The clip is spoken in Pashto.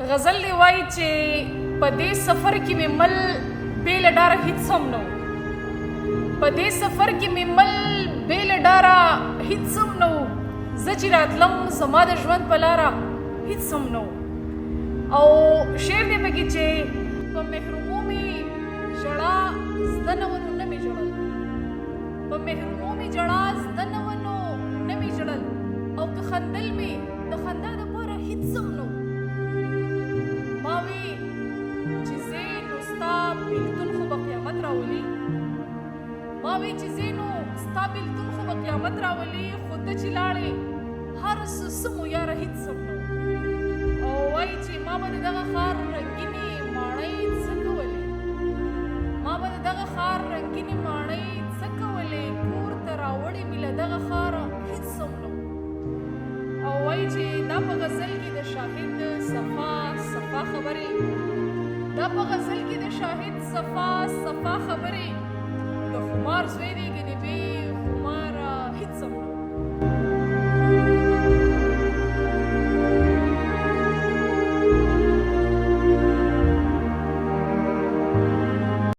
غزل دی وایي چې په دې سفر کې مې مل بې له ډاره هېڅ هم نه و. په دې سفر کې مې مل بې له ډاره هېڅ هم نه و. زه چې راتلم زما د ژوند په لاره هېڅ هم نه و. او شعر دی پکې چې په محرومو مې ژړا زده نه وه نو نه مې ژړل. په محرومو مې ژړا زده نه وه نو نه مې ژړل. او که خندل مې د خندا دپاره هېڅ هم نه و. ما وی چې زه نو ستا بېلتون خو به قیامت راولي. ما وی چې زه نو ستا بېلتون خو به قیامت راولي. خو ته چې لاړې هر څه څه مو یاره هېڅ هم نه و. او وایي چې ما به د دغه ښار رنګینې ماڼۍ څه کولې. ما به د دغه ښار رنګینې ماڼۍ څه کولې. کور ته راوړې مې له دغه ښاره هېڅ هم نه و. او وایي چې دا په غزل کې د شاهد صفا صفا خبرې. دا په غزل کې د شاهد صفا صفا خبرې. د خمار زوی دی